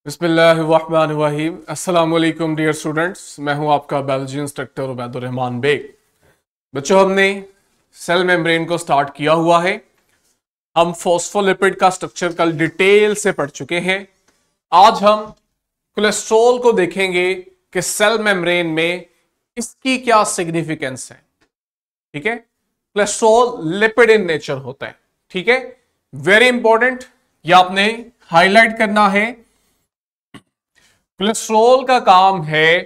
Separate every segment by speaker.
Speaker 1: बिस्मिल्लाहिर्रहमानिर्रहीम। अस्सलाम वालेकुम डियर स्टूडेंट्स, मैं हूं आपका बायोलॉजी इंस्ट्रक्टर उबैदुर रहमान बेग। बच्चों, हमने सेल मेम्ब्रेन को स्टार्ट किया हुआ है। हम फॉस्फोलिपिड का स्ट्रक्चर कल डिटेल से पढ़ चुके हैं। आज हम कोलेस्ट्रॉल को देखेंगे कि सेल मेम्ब्रेन में इसकी क्या सिग्निफिकेंस है। ठीक है, कोलेस्ट्रॉल लिपिड इन नेचर होता है। ठीक है, वेरी इंपॉर्टेंट, ये आपने हाईलाइट करना है। कोलेस्ट्रॉल का काम है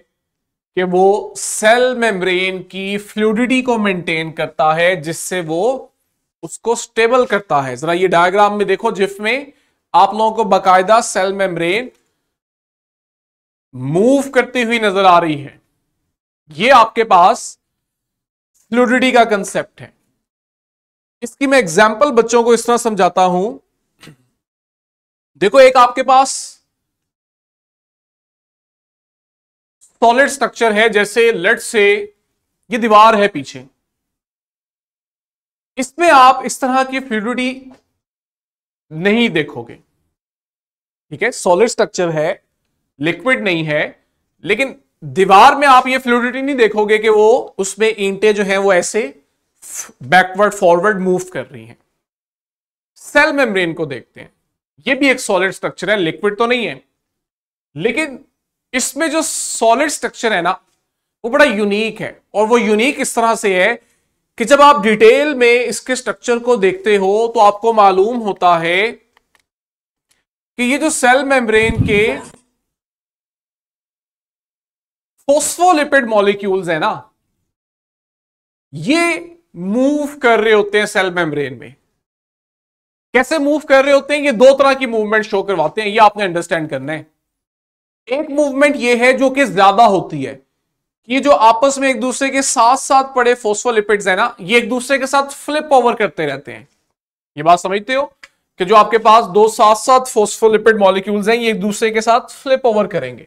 Speaker 1: कि वो सेल मेम्ब्रेन की फ्लूइडिटी को मेंटेन करता है, जिससे वो उसको स्टेबल करता है। जरा ये डायग्राम में देखो, जिसमें आप लोगों को बाकायदा सेल मेम्ब्रेन मूव करती हुई नजर आ रही है। ये आपके पास फ्लूइडिटी का कंसेप्ट है। इसकी मैं एग्जांपल बच्चों को इस तरह समझाता हूं। देखो, एक आपके पास सॉलिड स्ट्रक्चर है, जैसे लेट्स से ये दीवार है पीछे। इसमें आप इस तरह की फ्लूइडिटी नहीं देखोगे। ठीक है, सॉलिड स्ट्रक्चर है, लिक्विड नहीं है, लेकिन दीवार में आप ये फ्लूइडिटी नहीं देखोगे कि वो उसमें ईंटें जो हैं वो ऐसे बैकवर्ड फॉरवर्ड मूव कर रही हैं। सेल मेम्ब्रेन को देखते हैं, ये भी एक सॉलिड स्ट्रक्चर है, लिक्विड तो नहीं है, लेकिन इसमें जो सॉलिड स्ट्रक्चर है ना, वो बड़ा यूनिक है। और वो यूनिक इस तरह से है कि जब आप डिटेल में इसके स्ट्रक्चर को देखते हो तो आपको मालूम होता है कि ये जो सेल मेम्ब्रेन के फॉस्फोलिपिड मॉलिक्यूल्स है ना, ये मूव कर रहे होते हैं सेल मेम्ब्रेन में। कैसे मूव कर रहे होते हैं? ये दो तरह की मूवमेंट शो करवाते हैं, ये आपने अंडरस्टैंड करना है। एक मूवमेंट ये है जो कि ज्यादा होती है, कि जो आपस में एक दूसरे के साथ साथ पड़े फॉस्फोलिपिड्स है ना, ये एक दूसरे के साथ फ्लिप ओवर करते रहते हैं। ये बात समझते हो कि जो आपके पास दो साथ साथ फॉस्फोलिपिड मॉलिक्यूल्स हैं, ये एक दूसरे के साथ फ्लिप ओवर करेंगे।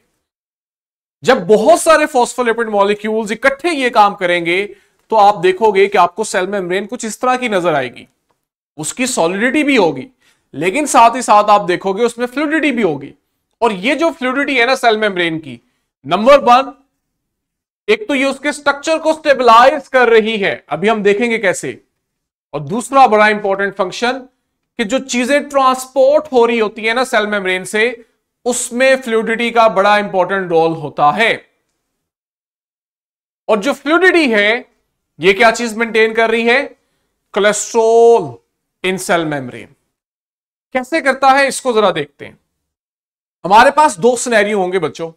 Speaker 1: जब बहुत सारे फॉस्फोलिपिड मॉलिक्यूल्स इकट्ठे ये काम करेंगे तो आप देखोगे कि आपको सेल मेम्ब्रेन कुछ इस तरह की नजर आएगी। उसकी सॉलिडिटी भी होगी, लेकिन साथ ही साथ आप देखोगे उसमें फ्लूइडिटी भी होगी। और ये जो फ्लूइडिटी है ना सेल मेम्ब्रेन की, नंबर वन, एक तो ये उसके स्ट्रक्चर को स्टेबलाइज कर रही है, अभी हम देखेंगे कैसे। और दूसरा बड़ा इंपॉर्टेंट फंक्शन, कि जो चीजें ट्रांसपोर्ट हो रही होती है ना सेल मेम्ब्रेन से, उसमें फ्लूइडिटी का बड़ा इंपॉर्टेंट रोल होता है। और जो फ्लूइडिटी है, ये क्या चीज मेंटेन कर रही है? कोलेस्ट्रॉल इन सेल मेम्ब्रेन। कैसे करता है, इसको जरा देखते हैं। हमारे पास दो सिनेरियो होंगे बच्चों।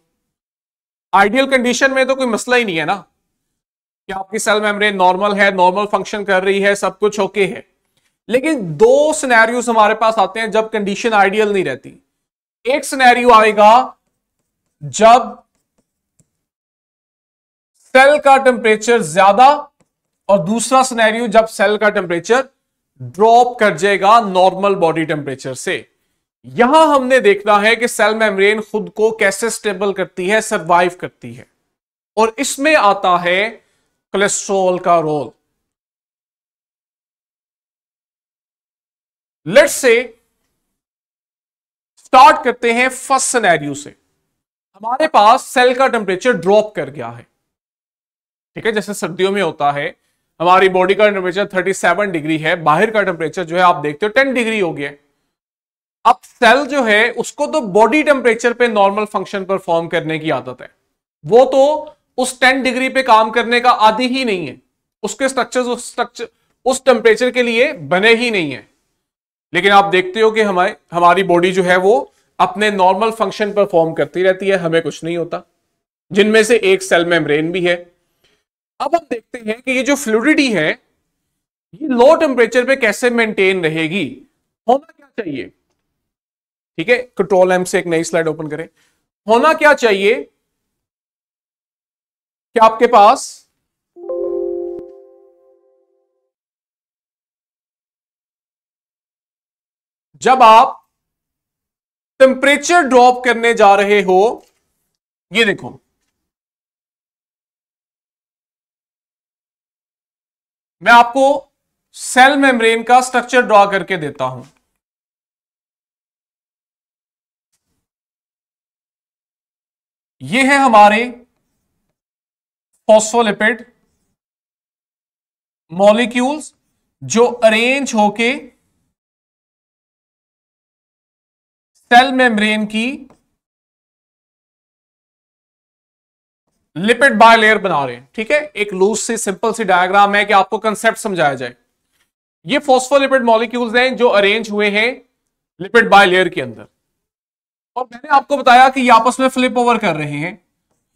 Speaker 1: आइडियल कंडीशन में तो कोई मसला ही नहीं है ना, कि आपकी सेल मेम्ब्रेन नॉर्मल है, नॉर्मल फंक्शन कर रही है, सब कुछ ओके है। लेकिन दो सिनेरियोस हमारे पास आते हैं जब कंडीशन आइडियल नहीं रहती। एक सिनेरियो आएगा जब सेल का टेम्परेचर ज्यादा, और दूसरा सिनेरियो जब सेल का टेम्परेचर ड्रॉप कर जाएगा नॉर्मल बॉडी टेम्परेचर से। यहां हमने देखना है कि सेल मेम्ब्रेन खुद को कैसे स्टेबल करती है, सरवाइव करती है। और इसमें आता है कोलेस्ट्रॉल का रोल। लेट्स से स्टार्ट करते हैं फर्स्ट सिनेरियो से। हमारे पास सेल का टेम्परेचर ड्रॉप कर गया है। ठीक है, जैसे सर्दियों में होता है, हमारी बॉडी का टेम्परेचर 37 डिग्री है, बाहर का टेम्परेचर जो है आप देखते हो 10 डिग्री हो गया। अब सेल जो है उसको तो बॉडी टेम्परेचर पे नॉर्मल फंक्शन परफॉर्म करने की आदत है। वो तो उस 10 डिग्री पे काम करने का आदी ही नहीं है। उसके स्ट्रक्चर उस टेम्परेचर के लिए बने ही नहीं है। लेकिन आप देखते हो कि हमारी बॉडी जो है वो अपने नॉर्मल फंक्शन परफॉर्म करती रहती है, हमें कुछ नहीं होता, जिनमें से एक सेल मेम्ब्रेन भी है। अब हम देखते हैं कि ये जो फ्लूइडिटी है, ये लो टेम्परेचर पे कैसे मेंटेन रहेगी। होना क्या चाहिए? ठीक है, कंट्रोल एम से एक नई स्लाइड ओपन करें। होना क्या चाहिए कि आपके पास जब आप टेम्परेचर ड्रॉप करने जा रहे हो, ये देखो, मैं आपको सेल मेम्ब्रेन का स्ट्रक्चर ड्रॉ करके देता हूं। ये है हमारे फॉस्फोलिपिड मॉलिक्यूल्स जो अरेंज होके सेल मेम्ब्रेन की लिपिड बायलेयर बना रहे हैं। ठीक है, एक लूज सी सिंपल सी डायग्राम है कि आपको कंसेप्ट समझाया जाए। ये फॉस्फोलिपिड मॉलिक्यूल्स हैं जो अरेंज हुए हैं लिपिड बायलेयर के अंदर, और मैंने आपको बताया कि ये आपस में फ्लिप ओवर कर रहे हैं।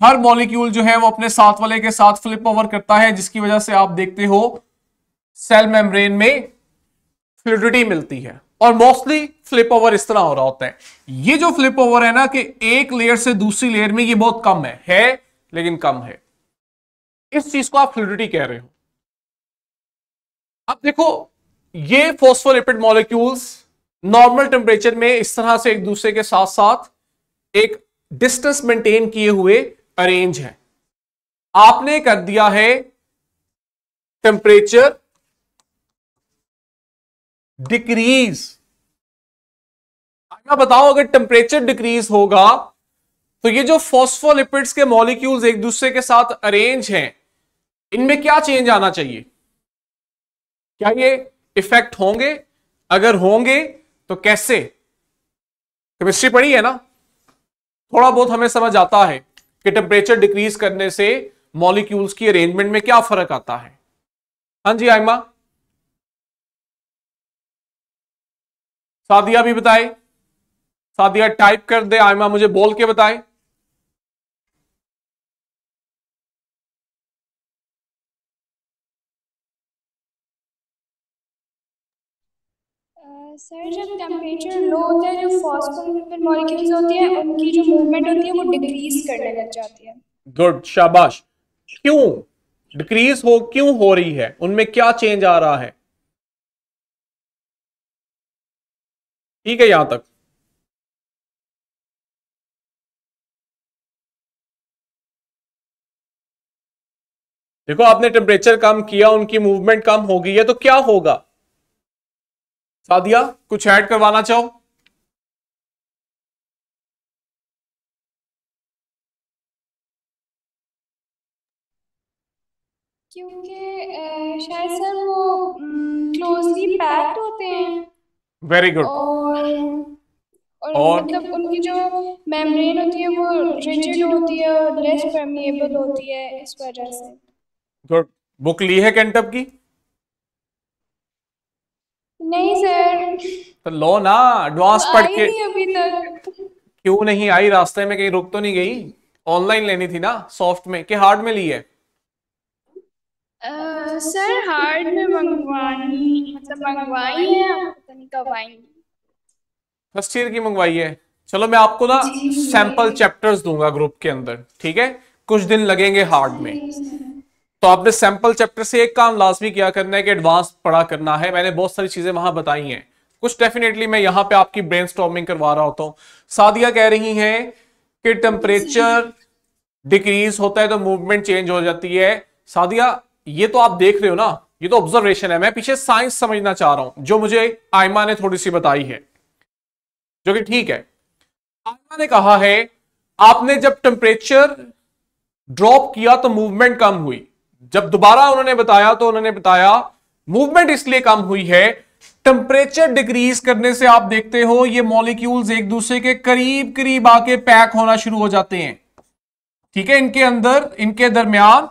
Speaker 1: हर मॉलिक्यूल जो है वो अपने साथ वाले के साथ फ्लिप ओवर करता है, जिसकी वजह से आप देखते हो सेल मेम्ब्रेन में फ्लूइडिटी मिलती है। और मोस्टली फ्लिप ओवर इस तरह हो रहा होता है। ये जो फ्लिप ओवर है ना, कि एक लेयर से दूसरी लेयर में, ये बहुत कम है लेकिन कम है। इस चीज को आप फ्लूइडिटी कह रहे हो। अब देखो, ये फॉस्फोलिपिड मॉलिक्यूल्स नॉर्मल टेम्परेचर में इस तरह से एक दूसरे के साथ साथ एक डिस्टेंस मेंटेन किए हुए अरेंज है। आपने कर दिया है टेम्परेचर डिक्रीज। बताओ, अगर टेम्परेचर डिक्रीज होगा तो ये जो फॉस्फोलिपिड्स के मॉलिक्यूल्स एक दूसरे के साथ अरेंज हैं, इनमें क्या चेंज आना चाहिए? क्या ये इफेक्ट होंगे? अगर होंगे तो कैसे? केमिस्ट्री पढ़ी है ना, थोड़ा बहुत हमें समझ आता है कि टेम्परेचर डिक्रीज करने से मॉलिक्यूल्स की अरेंजमेंट में क्या फर्क आता है। हाँ जी आयमा, सादिया भी बताए। सादिया टाइप कर दे, आयमा मुझे बोल के बताए।
Speaker 2: सर जब टेम्परेचर लो होता है, जो फॉस्फोलिपिड मॉलिक्यूल्स होती है उनकी जो मूवमेंट होती है वो डिक्रीज करने लग जाती है।
Speaker 1: गुड, शाबाश। क्यों डिक्रीज क्यों हो रही है? उनमें क्या चेंज आ रहा है? ठीक है यहां तक? देखो, आपने टेम्परेचर कम किया, उनकी मूवमेंट कम हो गई है, तो क्या होगा? सादिया कुछ ऐड करवाना चाहो?
Speaker 2: क्योंकि शायद सर वो क्लोजली पैक्ड होते हैं।
Speaker 1: Very good.
Speaker 2: और
Speaker 1: और
Speaker 2: मतलब उनकी जो मेम्ब्रेन होती है वो रिजिड होती है और लेस परमिएबल होती है, इस वजह से।
Speaker 1: गुड। बुक ली है कैंटअप की?
Speaker 2: नहीं सर,
Speaker 1: तो लो ना,
Speaker 2: वो
Speaker 1: एडवांस पढ़
Speaker 2: आई
Speaker 1: के।
Speaker 2: नहीं अभी तक।
Speaker 1: क्यों नहीं आई? रास्ते में कहीं रुक तो नहीं गई? ऑनलाइन लेनी थी ना, सॉफ्ट में कि हार्ड में ली है?
Speaker 2: सर हार्ड में मंगवानी, मतलब मंगवाई है, अब पता नहीं कब आएंगी।
Speaker 1: फर्स्ट ईयर की मंगवाई है? चलो मैं आपको ना
Speaker 2: जी
Speaker 1: सैंपल चैप्टर्स दूंगा ग्रुप के अंदर, ठीक है? कुछ दिन लगेंगे हार्ड में।
Speaker 2: नहीं सर।
Speaker 1: तो आपने सैंपल चैप्टर से एक काम लाजमी क्या करना है कि एडवांस पढ़ा करना है। मैंने बहुत सारी चीजें वहां बताई हैं, कुछ डेफिनेटली मैं यहां पे आपकी ब्रेनस्टॉर्मिंग करवा रहा होता हूं। सादिया कह रही हैं कि टेम्परेचर डिक्रीज होता है तो मूवमेंट चेंज हो जाती है। सादिया, ये तो आप देख रहे हो ना, ये तो ऑब्जर्वेशन है। मैं पीछे साइंस समझना चाह रहा हूं, जो मुझे आयमा ने थोड़ी सी बताई है, जो कि ठीक है। आयमा ने कहा है आपने जब टेम्परेचर ड्रॉप किया तो मूवमेंट कम हुई। जब दोबारा उन्होंने बताया तो उन्होंने बताया मूवमेंट इसलिए कम हुई है, टेम्परेचर डिक्रीज करने से आप देखते हो ये मॉलिक्यूल्स एक दूसरे के करीब करीब आके पैक होना शुरू हो जाते हैं। ठीक है, इनके अंदर, इनके दरमियान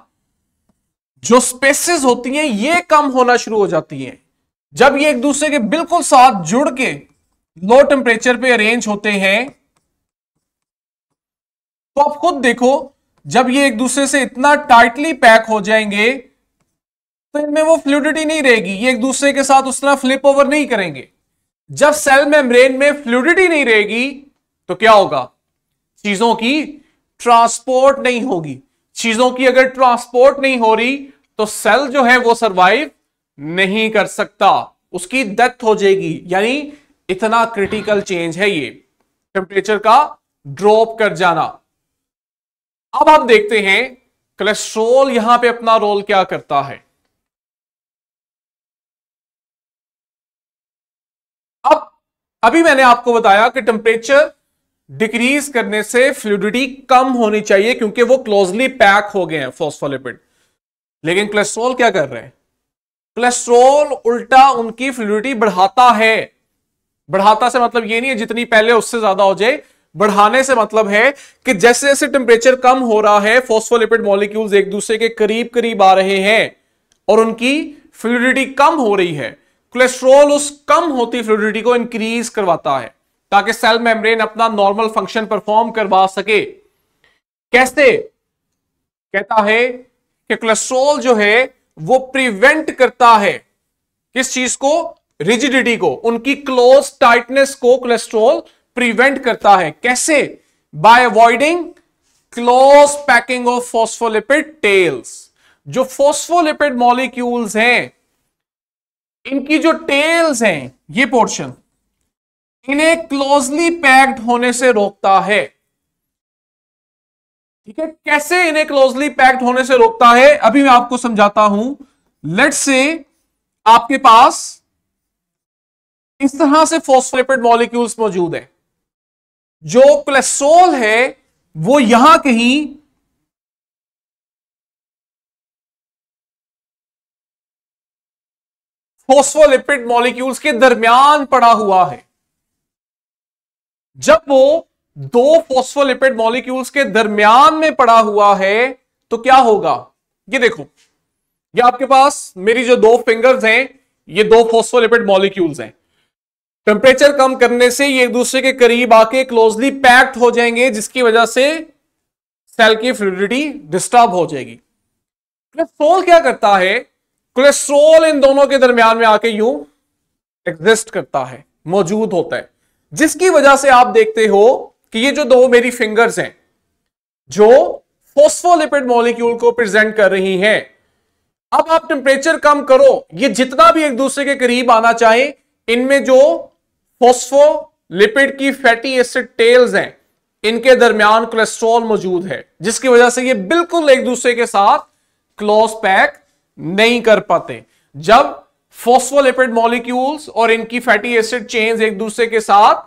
Speaker 1: जो स्पेसेस होती हैं ये कम होना शुरू हो जाती हैं। जब ये एक दूसरे के बिल्कुल साथ जुड़ के लो टेम्परेचर पे अरेंज होते हैं, तो आप खुद देखो, जब ये एक दूसरे से इतना टाइटली पैक हो जाएंगे तो इनमें वो फ्लूइडिटी नहीं रहेगी, ये एक दूसरे के साथ उस तरह फ्लिप ओवर नहीं करेंगे। जब सेल मेम्ब्रेन में फ्लूइडिटी नहीं रहेगी तो क्या होगा? चीजों की ट्रांसपोर्ट नहीं होगी। चीजों की अगर ट्रांसपोर्ट नहीं हो रही तो सेल जो है वो सरवाइव नहीं कर सकता, उसकी डेथ हो जाएगी। यानी इतना क्रिटिकल चेंज है ये टेम्परेचर का ड्रॉप कर जाना। अब हम देखते हैं कोलेस्ट्रॉल यहां पे अपना रोल क्या करता है। अब अभी मैंने आपको बताया कि टेम्परेचर डिक्रीज करने से फ्लूइडिटी कम होनी चाहिए क्योंकि वो क्लोजली पैक हो गए हैं फॉस्फोलिपिड। लेकिन कोलेस्ट्रॉल क्या कर रहे हैं? कोलेस्ट्रॉल उल्टा उनकी फ्लूइडिटी बढ़ाता है। बढ़ाता से मतलब ये नहीं है जितनी पहले उससे ज्यादा हो जाए, बढ़ाने से मतलब है कि जैसे जैसे टेम्परेचर कम हो रहा है फॉस्फोलिपिड मॉलिक्यूल्स एक दूसरे के करीब करीब आ रहे हैं और उनकी फ्लूइडिटी कम हो रही है। कोलेस्ट्रॉल उस कम होती फ्लूइडिटी को इंक्रीज करवाता है ताकि सेल मेम्ब्रेन अपना नॉर्मल फंक्शन परफॉर्म करवा सके। कैसे? कहता है कि कोलेस्ट्रॉल जो है वो प्रिवेंट करता है किस चीज को? रिजिडिटी को, उनकी क्लोज टाइटनेस को कोलेस्ट्रॉल प्रिवेंट करता है। कैसे? By avoiding close packing of phospholipid tails. जो फॉस्फोलिपिड मॉलिक्यूल्स हैं इनकी जो टेल्स हैं, ये पोर्शन इन्हें क्लोजली पैक्ड होने से रोकता है। ठीक है, कैसे इन्हें क्लोजली पैक्ड होने से रोकता है अभी मैं आपको समझाता हूं। लेट्स से आपके पास इस तरह से फॉस्फोलिपिड मॉलिक्यूल्स मौजूद है। जो कोलेस्ट्रॉल है वो यहां कहीं फॉस्फोलिपिड मॉलिक्यूल्स के दरमियान पड़ा हुआ है। जब वो दो फॉस्फोलिपिड मॉलिक्यूल्स के दरमियान में पड़ा हुआ है तो क्या होगा? ये देखो, ये आपके पास मेरी जो दो फिंगर्स हैं ये दो फॉस्फोलिपिड मॉलिक्यूल्स हैं। टेम्परेचर कम करने से ये एक दूसरे के करीब आके क्लोजली पैक्ड हो जाएंगे जिसकी वजह से सेल की फ्लूइडिटी डिस्टर्ब हो जाएगी। कोलेस्ट्रॉल क्या करता है? कोलेस्ट्रॉल इन दोनों के दरमियान में आके यूं एग्जिस्ट करता है, मौजूद होता है, जिसकी वजह से आप देखते हो कि ये जो दो मेरी फिंगर्स हैं जो फॉस्फोलिपिड मॉलिक्यूल को प्रेजेंट कर रही हैं, अब आप टेम्परेचर कम करो, ये जितना भी एक दूसरे के करीब आना चाहे, इनमें जो फॉस्फोलिपिड की फैटी एसिड टेल्स हैं इनके दरमियान कोलेस्ट्रॉल मौजूद है, जिसकी वजह से ये बिल्कुल एक दूसरे के साथ क्लोज पैक नहीं कर पाते। जब फॉस्फोलिपिड मॉलिक्यूल्स और इनकी फैटी एसिड चेन्स एक दूसरे के साथ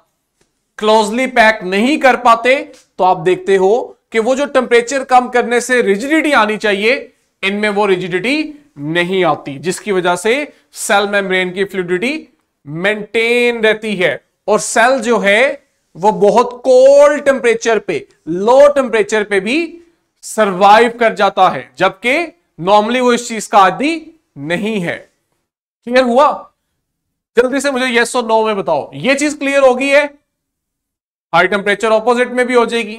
Speaker 1: क्लोजली पैक नहीं कर पाते तो आप देखते हो कि वो जो टेम्परेचर कम करने से रिजिडिटी आनी चाहिए इनमें वो रिजिडिटी नहीं आती, जिसकी वजह से सेल मेम्ब्रेन की फ्लूइडिटी मेंटेन रहती है और सेल जो है वो बहुत कोल्ड टेम्परेचर पे, लो टेम्परेचर पे भी सरवाइव कर जाता है, जबकि नॉर्मली वो इस चीज का आदी नहीं है। क्लियर हुआ? जल्दी से मुझे यस और नो में बताओ। ये चीज क्लियर होगी है? हाई टेम्परेचर ऑपोजिट में भी हो जाएगी।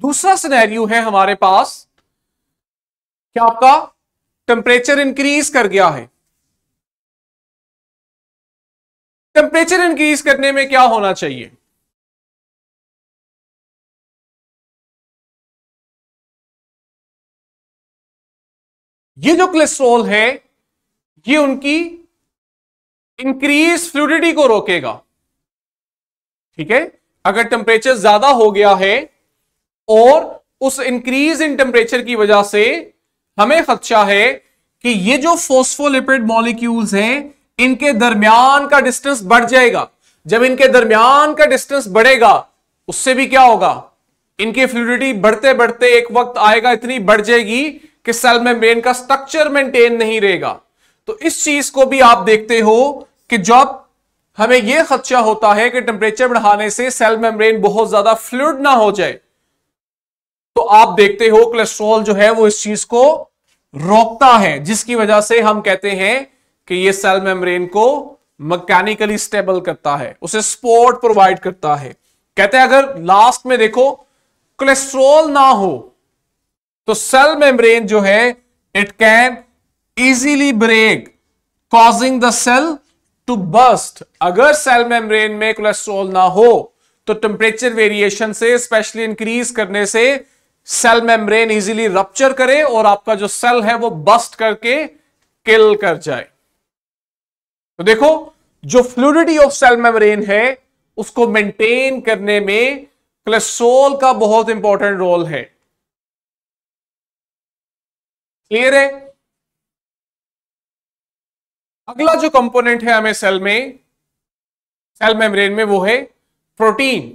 Speaker 1: दूसरा सिनेरियो है हमारे पास कि आपका टेम्परेचर इंक्रीज कर गया है। टेम्परेचर इंक्रीज करने में क्या होना चाहिए? ये जो कोलेस्ट्रॉल है ये उनकी इंक्रीज फ्लूइडिटी को रोकेगा। ठीक है, अगर टेम्परेचर ज्यादा हो गया है और उस इंक्रीज इन टेम्परेचर की वजह से हमें खदशा है कि ये जो फॉस्फोलिपिड मॉलिक्यूल्स हैं इनके दरमियान का डिस्टेंस बढ़ जाएगा। जब इनके दरमियान का डिस्टेंस बढ़ेगा उससे भी क्या होगा? इनकी फ्लूइडिटी बढ़ते बढ़ते एक वक्त आएगा इतनी बढ़ जाएगी कि सेल मेम्ब्रेन का स्ट्रक्चर मेंटेन नहीं रहेगा। तो इस चीज को भी आप देखते हो कि जब हमें यह खदशा होता है कि टेम्परेचर बढ़ाने से सेल मेम्ब्रेन बहुत ज्यादा फ्लूइड ना हो जाए, तो आप देखते हो कोलेस्ट्रॉल जो है वो इस चीज को रोकता है, जिसकी वजह से हम कहते हैं कि ये सेल मेम्ब्रेन को मैकेनिकली स्टेबल करता है, उसे सपोर्ट प्रोवाइड करता है। कहते हैं अगर लास्ट में देखो कोलेस्ट्रॉल ना हो तो सेल मेम्ब्रेन जो है it can easily break causing the cell to burst. अगर सेल मेम्ब्रेन में कोलेस्ट्रॉल ना हो तो टेम्परेचर वेरिएशन से, स्पेशली इंक्रीज करने से, सेल मेम्ब्रेन इजीली रप्चर करे और आपका जो सेल है वो बस्ट करके किल कर जाए। तो देखो जो फ्लूइडिटी ऑफ सेल मेम्ब्रेन है उसको मेंटेन करने में कोलेस्ट्रॉल का बहुत इंपॉर्टेंट रोल है। क्लियर है? अगला जो कंपोनेंट है हमें सेल मेम्ब्रेन में वो है प्रोटीन।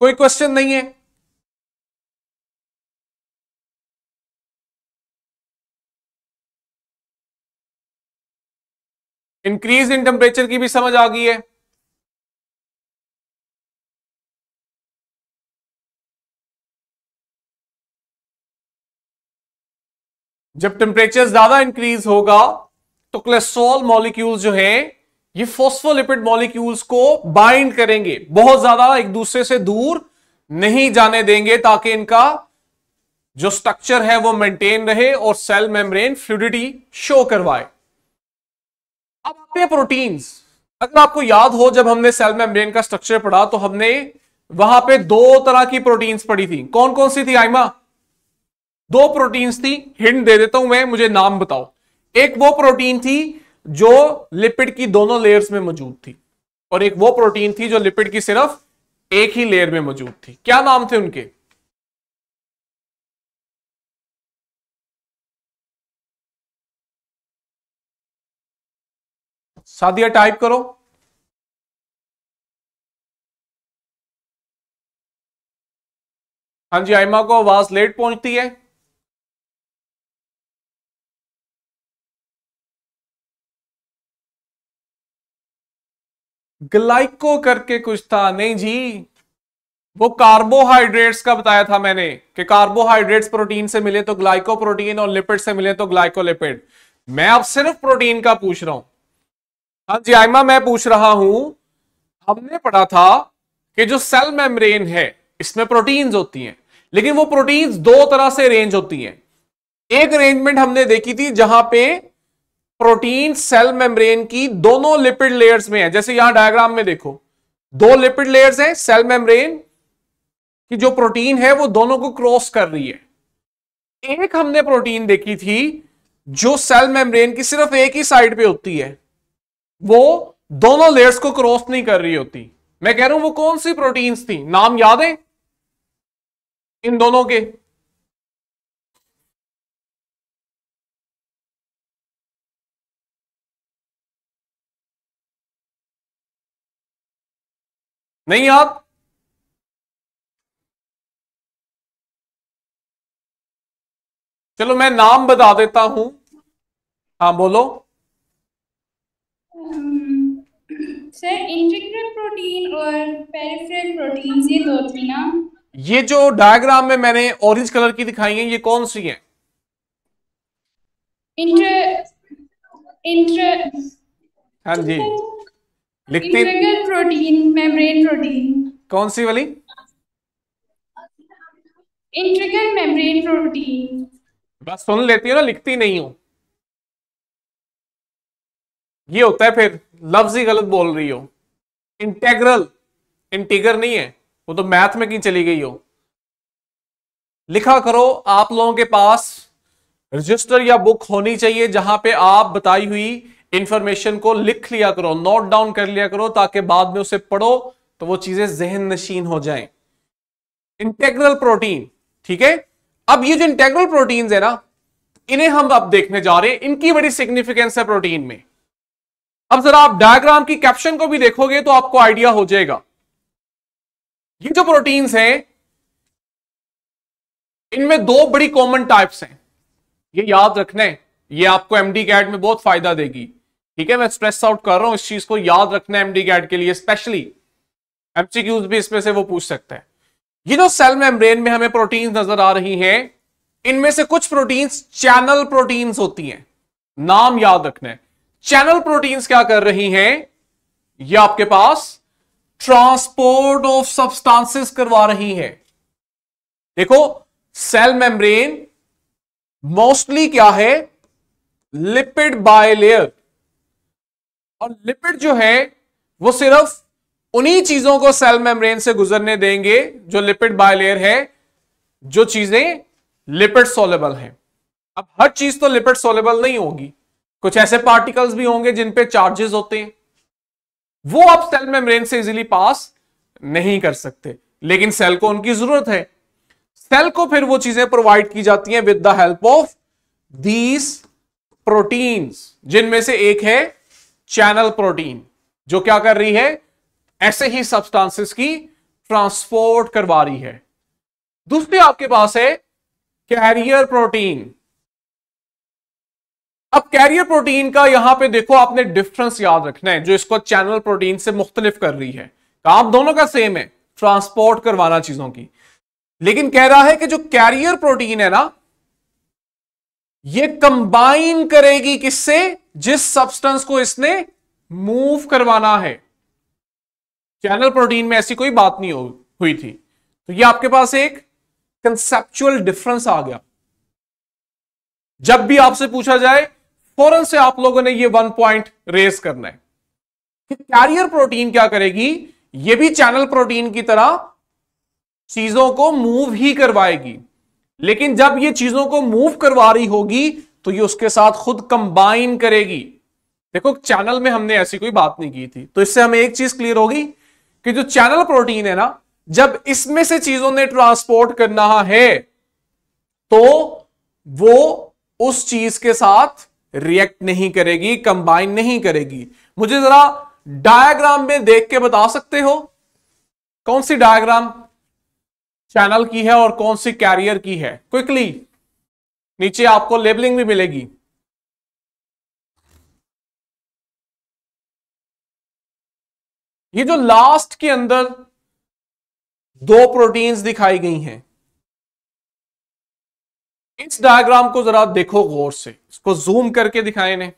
Speaker 1: कोई क्वेश्चन नहीं है? इंक्रीज इन टेम्परेचर की भी समझ आ गई है? जब टेम्परेचर ज्यादा इंक्रीज होगा तो कोलेस्ट्रॉल मॉलिक्यूल्स जो हैं ये फॉस्फोलिपिड मॉलिक्यूल्स को बाइंड करेंगे, बहुत ज्यादा एक दूसरे से दूर नहीं जाने देंगे ताकि इनका जो स्ट्रक्चर है वो मेंटेन रहे और सेल मेम्ब्रेन फ्लूइडिटी शो करवाए। अब आते हैं प्रोटीन्स। अगर आपको याद हो जब हमने सेल मेम्ब्रेन का स्ट्रक्चर पढ़ा तो हमने वहां पे दो तरह की प्रोटीन्स पढ़ी थी। कौन कौन सी थी आइमा? दो प्रोटीन्स थी, हिंट दे देता हूं मैं, मुझे नाम बताओ। एक वो प्रोटीन थी जो लिपिड की दोनों लेयर्स में मौजूद थी और एक वो प्रोटीन थी जो लिपिड की सिर्फ एक ही लेयर में मौजूद थी। क्या नाम थे उनके? सादिया टाइप करो। हाँ जी, आइमा को आवाज लेट पहुंचती है। ग्लाइको करके कुछ था, नहीं जी, वो कार्बोहाइड्रेट्स का बताया था मैंने कि कार्बोहाइड्रेट्स प्रोटीन से मिले तो ग्लाइको प्रोटीन और लिपिड से मिले तो ग्लाइकोलिपिड। मैं अब सिर्फ प्रोटीन का पूछ रहा हूं। हाँ जी आइमा, मैं पूछ रहा हूं, हमने पढ़ा था कि जो सेल मेम्ब्रेन है इसमें प्रोटीन्स होती हैं, लेकिन वो प्रोटीन्स दो तरह से अरेंज होती हैं। एक अरेंजमेंट हमने देखी थी जहां पे प्रोटीन सेल मेम्ब्रेन की दोनों लिपिड लेयर्स में है, जैसे यहां डायग्राम में देखो दो लिपिड लेयर्स हैं, सेल मेम्ब्रेन की जो प्रोटीन है वो दोनों को क्रॉस कर रही है। एक हमने प्रोटीन देखी थी जो सेल मेम्ब्रेन की सिर्फ एक ही साइड पे होती है, वो दोनों लेयर्स को क्रॉस नहीं कर रही होती। मैं कह रहा हूं वो कौन सी प्रोटीन्स थी, नाम याद है इन दोनों के? नहीं याद? चलो मैं नाम बता देता हूं। हाँ बोलो।
Speaker 2: सर इंटीग्रल प्रोटीन और पेरिफेरल प्रोटीन्स ये दो थी ना?
Speaker 1: ये जो डायग्राम में मैंने ऑरेंज कलर की दिखाई है ये कौन सी है?
Speaker 2: इंटर इंटर
Speaker 1: हाँ जी, लिखती
Speaker 2: इंटीग्रल प्रोटीन, मेम्ब्रेन प्रोटीन।
Speaker 1: कौन सी वाली?
Speaker 2: Integral membrane protein.
Speaker 1: बस सुन लेती हो ना, लिखती नहीं हो। ये होता है फिर लफ्ज ही गलत बोल रही हो। इंटेग्रल, इंटीगर नहीं है वो, तो मैथ में कहीं चली गई हो। लिखा करो, आप लोगों के पास रजिस्टर या बुक होनी चाहिए जहां पे आप बताई हुई इंफॉर्मेशन को लिख लिया करो, नोट डाउन कर लिया करो, ताकि बाद में उसे पढ़ो तो वो चीजें जहन नशीन हो जाएं। इंटेग्रल प्रोटीन, ठीक है। अब ये जो इंटेग्रल प्रोटीन्स है ना, इन्हें हम अब देखने जा रहे हैं, इनकी बड़ी सिग्निफिकेंस है प्रोटीन में। अब जरा आप डायग्राम की कैप्शन को भी देखोगे तो आपको आइडिया हो जाएगा। ये जो प्रोटीन्स हैं इनमें दो बड़ी कॉमन टाइप्स हैं, ये याद रखना है, ये आपको एमडी कैट में बहुत फायदा देगी। ठीक है, मैं स्ट्रेस आउट कर रहा हूं, इस चीज को याद रखना है एमडी कैट के लिए, स्पेशली एमसीक्यूज भी इसमें से वो पूछ सकता है। ये जो सेल मेम्ब्रेन में हमें प्रोटीन्स नजर आ रही हैं, इनमें से कुछ प्रोटीन्स चैनल प्रोटीन्स होती हैं, नाम याद रखना है। चैनल प्रोटीन्स क्या कर रही हैं, ये आपके पास ट्रांसपोर्ट ऑफ सब्सटेंसेस करवा रही हैं। देखो सेल मेम्ब्रेन मोस्टली क्या है, लिपिड बायलेयर, और लिपिड जो है वो सिर्फ उन्हीं चीजों को सेल मेम्ब्रेन से गुजरने देंगे जो लिपिड बायलेयर है, जो चीजें लिपिड सोलेबल हैं। अब हर चीज तो लिपिड सोलेबल नहीं होगी, कुछ ऐसे पार्टिकल्स भी होंगे जिन पे चार्जेस होते हैं, वो आप सेल मेम्ब्रेन से इजीली पास नहीं कर सकते, लेकिन सेल को उनकी जरूरत है। सेल को फिर वो चीजें प्रोवाइड की जाती हैं with the help of these proteins, जिनमें से एक है चैनल प्रोटीन, जो क्या कर रही है, ऐसे ही सब्सटेंसेस की ट्रांसपोर्ट करवा रही है। दूसरी आपके पास है कैरियर प्रोटीन। अब कैरियर प्रोटीन का यहां पे देखो आपने डिफरेंस याद रखना है, जो इसको चैनल प्रोटीन से मुख्तलिफ कर रही है। काम दोनों का सेम है, ट्रांसपोर्ट करवाना चीजों की, लेकिन कह रहा है कि जो कैरियर प्रोटीन है ना, ये कंबाइन करेगी किससे, जिस सब्सटेंस को इसने मूव करवाना है। चैनल प्रोटीन में ऐसी कोई बात नहीं हुई थी। तो ये आपके पास एक कंसेप्चुअल डिफरेंस आ गया। जब भी आपसे पूछा जाए फौरन से आप लोगों ने ये 1 पॉइंट रेज करना है कि कैरियर प्रोटीन क्या करेगी, ये भी चैनल प्रोटीन की तरह चीजों को मूव ही करवाएगी, लेकिन जब ये चीजों को मूव करवा रही होगी तो ये उसके साथ खुद कंबाइन करेगी। देखो चैनल में हमने ऐसी कोई बात नहीं की थी, तो इससे हमें एक चीज क्लियर होगी कि जो चैनल प्रोटीन है ना, जब इसमें से चीजों ने ट्रांसपोर्ट करना है तो वो उस चीज के साथ रिएक्ट नहीं करेगी, कंबाइन नहीं करेगी। मुझे जरा डायग्राम में देख के बता सकते हो कौन सी डायग्राम चैनल की है और कौन सी कैरियर की है? क्विकली, नीचे आपको लेबलिंग भी मिलेगी। ये जो लास्ट के अंदर 2 प्रोटीन्स दिखाई गई हैं, इस डायग्राम को जरा देखो गौर से, इसको जूम करके दिखाएं इन्हें।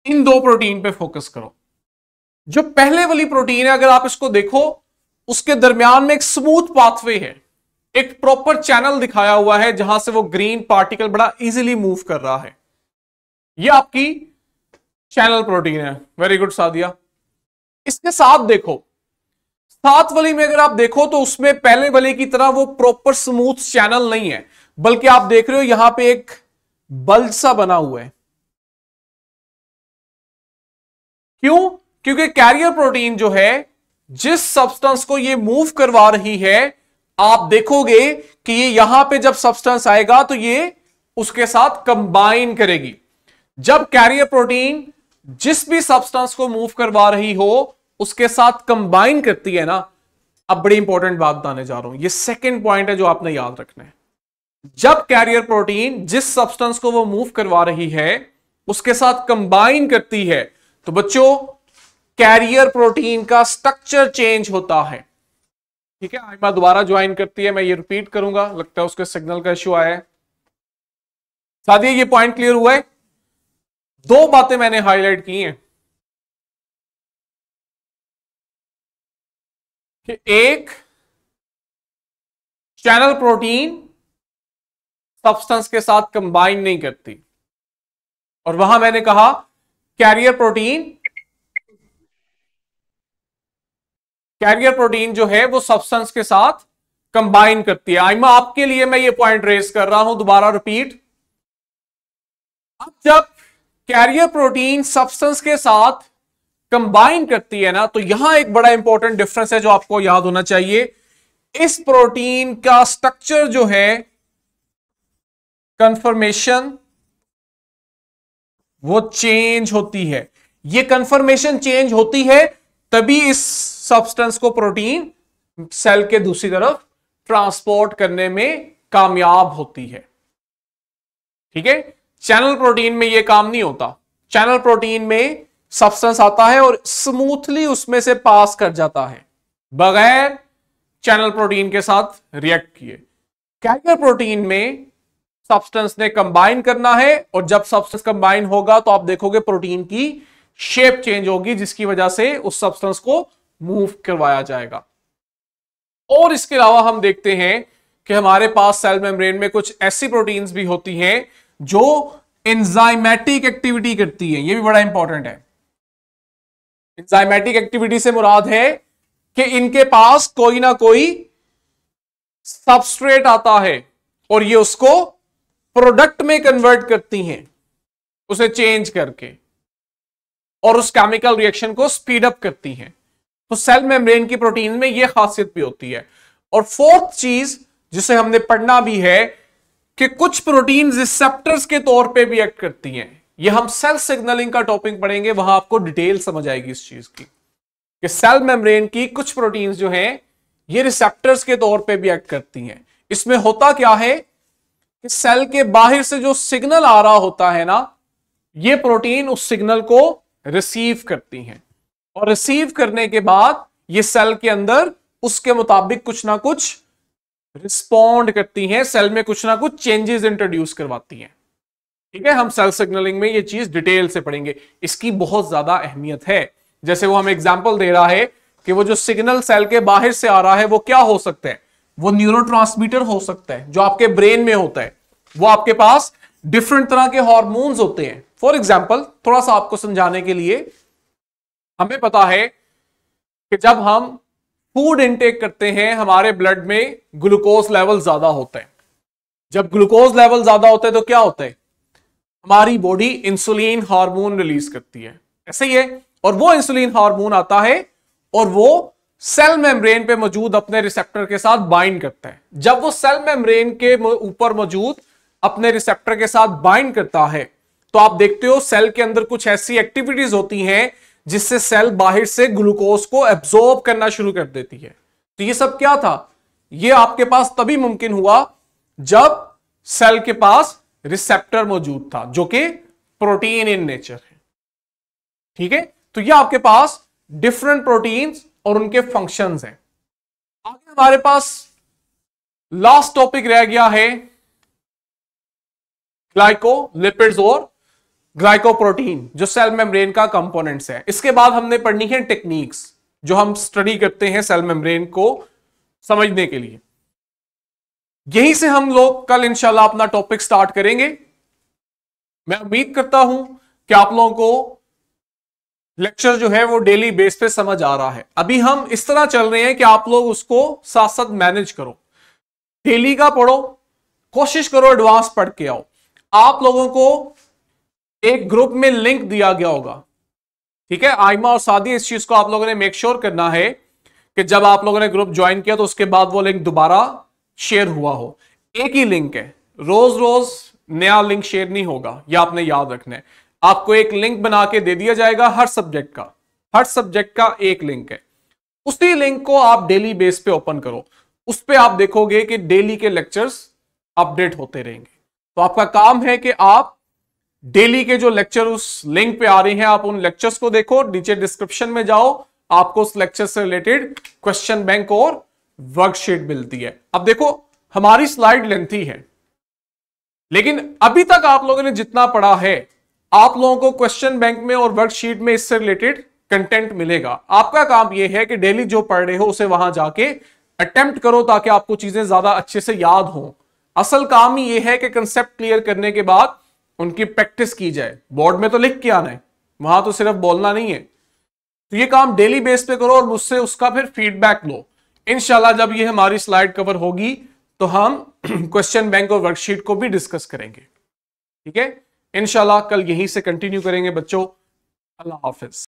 Speaker 1: इन 2 प्रोटीन पे फोकस करो। जो पहले वाली प्रोटीन है, अगर आप इसको देखो, उसके दरमियान में एक स्मूथ पाथवे है, एक प्रॉपर चैनल दिखाया हुआ है जहां से वो ग्रीन पार्टिकल बड़ा इजीली मूव कर रहा है। ये आपकी चैनल प्रोटीन है। Very good Sadia. इसके साथ देखो, साथ वाली में अगर आप देखो तो उसमें पहले वाले की तरह वो प्रॉपर स्मूथ चैनल नहीं है, बल्कि आप देख रहे हो यहां पे एक बल्ज सा बना हुआ है। क्यों? क्योंकि कैरियर प्रोटीन जो है, जिस सब्सटेंस को ये मूव करवा रही है, आप देखोगे कि ये यहां पे जब सब्सटेंस आएगा तो ये उसके साथ कंबाइन करेगी। जब कैरियर प्रोटीन जिस भी सब्सटेंस को मूव करवा रही हो उसके साथ कंबाइन करती है ना, अब बड़ी इंपॉर्टेंट बात बताने जा रहा हूं, ये सेकंड पॉइंट है जो आपने याद रखना है। जब कैरियर प्रोटीन जिस सब्सटेंस को वो मूव करवा रही है उसके साथ कंबाइन करती है, तो बच्चों कैरियर प्रोटीन का स्ट्रक्चर चेंज होता है। ठीक है, आइमा दोबारा ज्वाइन करती है, मैं ये रिपीट करूंगा, लगता है उसके सिग्नल का इश्यू आया है। साथियों ये पॉइंट क्लियर हुआ है? 2 बातें मैंने हाईलाइट की हैं कि एक, चैनल प्रोटीन सब्सटेंस के साथ कंबाइन नहीं करती, और वहां मैंने कहा कैरियर प्रोटीन जो है वो सब्सटेंस के साथ कंबाइन करती है। आइमा आपके लिए मैं ये पॉइंट रेज कर रहा हूं, दोबारा रिपीट। अब जब कैरियर प्रोटीन सब्सटेंस के साथ कंबाइन करती है ना, तो यहां एक बड़ा इंपॉर्टेंट डिफरेंस है जो आपको याद होना चाहिए। इस प्रोटीन का स्ट्रक्चर जो है, कन्फर्मेशन वो चेंज होती है। ये कन्फर्मेशन चेंज होती है तभी इस सब्सटेंस को प्रोटीन सेल के दूसरी तरफ ट्रांसपोर्ट करने में कामयाब होती है। ठीक है, चैनल प्रोटीन में यह काम नहीं होता। चैनल प्रोटीन में सब्सटेंस आता है और स्मूथली उसमें से पास कर जाता है बगैर चैनल प्रोटीन के साथ रिएक्ट किए। कैरियर प्रोटीन में सब्सटेंस ने कंबाइन करना है, और जब सब्सटेंस कंबाइन होगा तो आप देखोगे प्रोटीन की शेप चेंज होगी, जिसकी वजह से उस सब्सटेंस को मूव करवाया जाएगा। और इसके अलावा हम देखते हैं कि हमारे पास सेल मेम्ब्रेन में कुछ ऐसी प्रोटीन्स भी होती हैं जो एंजाइमेटिक एक्टिविटी करती है। यह भी बड़ा इंपॉर्टेंट है। एंजाइमेटिक एक्टिविटी से मुराद है कि इनके पास कोई ना कोई सबस्ट्रेट आता है और ये उसको प्रोडक्ट में कन्वर्ट करती हैं, उसे चेंज करके, और उस केमिकल रिएक्शन को स्पीड अप करती हैं। तो सेल मेम्ब्रेन की प्रोटीन में यह खासियत भी होती है। और फोर्थ चीज जिसे हमने पढ़ना भी है कि कुछ प्रोटीन रिसेप्टर्स के तौर पे भी एक्ट करती हैं। ये हम सेल सिग्नलिंग का टॉपिक पढ़ेंगे, वहां आपको डिटेल समझ आएगी इस चीज की कि सेल मेम्ब्रेन की कुछ प्रोटीन्स जो हैं ये रिसेप्टर्स के तौर पे भी एक्ट करती हैं। इसमें होता क्या है कि सेल के बाहर से जो सिग्नल आ रहा होता है ना, ये प्रोटीन उस सिग्नल को रिसीव करती हैं और रिसीव करने के बाद ये सेल के अंदर उसके मुताबिक कुछ ना कुछ रिस्पॉन्ड करती हैं, सेल में कुछ ना कुछ चेंजेस इंट्रोड्यूस करवाती हैं। ठीक है, हम सेल सिग्नलिंग में ये चीज डिटेल से पढ़ेंगे, इसकी बहुत ज्यादा अहमियत है। जैसे वो हमें एग्जांपल दे रहा है कि वो जो सिग्नल सेल के बाहर से आ रहा है वो क्या हो सकता है, वो न्यूरोट्रांसमीटर हो सकता है जो आपके ब्रेन में होता है, वो आपके पास डिफरेंट तरह के हार्मोन्स होते हैं। फॉर एग्जाम्पल, थोड़ा सा आपको समझाने के लिए, हमें पता है कि जब हम फूड इनटेक करते हैं हमारे ब्लड में ग्लूकोज लेवल ज्यादा होता है। जब ग्लूकोज लेवल ज्यादा होता है तो क्या होता है, हमारी बॉडी इंसुलिन हार्मोन रिलीज करती है, ऐसे ही है। और वो इंसुलिन हार्मोन आता है और वो सेल मेम्ब्रेन पे मौजूद अपने रिसेप्टर के साथ बाइंड करता है। जब वो सेल मेम्ब्रेन के ऊपर मौजूद अपने रिसेप्टर के साथ बाइंड करता है तो आप देखते हो सेल के अंदर कुछ ऐसी एक्टिविटीज होती हैं जिससे सेल बाहर से ग्लूकोज को एब्जॉर्ब करना शुरू कर देती है। तो ये सब क्या था, ये आपके पास तभी मुमकिन हुआ जब सेल के पास रिसेप्टर मौजूद था जो कि प्रोटीन इन नेचर है। ठीक है, तो ये आपके पास डिफरेंट प्रोटीन्स और उनके फंक्शंस हैं। आगे हमारे पास लास्ट टॉपिक रह गया है ग्लाइकोलिपिड्स और ग्लाइकोप्रोटीन जो सेल मेम्ब्रेन का कंपोनेंट्स है। इसके बाद हमने पढ़नी है टेक्निक्स जो हम स्टडी करते हैं सेल मेम्ब्रेन को समझने के लिए। यहीं से हम लोग कल इंशाल्लाह अपना टॉपिक स्टार्ट करेंगे। मैं उम्मीद करता हूं कि आप लोगों को लेक्चर जो है वो डेली बेस पे समझ आ रहा है। अभी हम इस तरह चल रहे हैं कि आप लोग उसको साथ साथ मैनेज करो, डेली का पढ़ो, कोशिश करो एडवांस पढ़ के आओ। आप लोगों को एक ग्रुप में लिंक दिया गया होगा, ठीक है, आइमा और सादी, इस चीज को आप लोगों ने मेक श्योर करना है कि जब आप लोगों ने ग्रुप ज्वाइन किया तो उसके बाद वो लिंक दोबारा शेयर हुआ हो। एक ही लिंक है, रोज रोज नया लिंक शेयर नहीं होगा, यह आपने याद रखना है। आपको एक लिंक बना के दे दिया जाएगा हर सब्जेक्ट का, हर सब्जेक्ट का एक लिंक है। उसी लिंक को आप डेली बेस पे ओपन करो, उस पे आप देखोगे कि डेली के लेक्चर्स अपडेट होते रहेंगे। तो आपका काम है कि आप डेली के जो लेक्चर उस लिंक पे आ रहे हैं आप उन लेक्चर्स को देखो, नीचे डिस्क्रिप्शन में जाओ, आपको उस लेक्चर से रिलेटेड क्वेश्चन बैंक और वर्कशीट मिलती है। अब देखो हमारी स्लाइड लेंथी है, लेकिन अभी तक आप लोगों ने जितना पढ़ा है आप लोगों को क्वेश्चन बैंक में और वर्कशीट में इससे रिलेटेड कंटेंट मिलेगा। आपका काम यह है कि डेली जो पढ़ रहे हो उसे वहां जाके अटेम्प्ट करो ताकि आपको चीजें ज्यादा अच्छे से याद हो। असल काम ही यह है कि कंसेप्ट क्लियर करने के बाद उनकी प्रैक्टिस की जाए। बोर्ड में तो लिख के आना है, वहां तो सिर्फ बोलना नहीं है। तो ये काम डेली बेस पे करो और मुझसे उसका फिर फीडबैक लो। इंशाल्लाह जब ये हमारी स्लाइड कवर होगी तो हम क्वेश्चन बैंक और वर्कशीट को भी डिस्कस करेंगे। ठीक है, इंशाल्लाह कल यहीं से कंटिन्यू करेंगे बच्चों। अल्लाह हाफिज।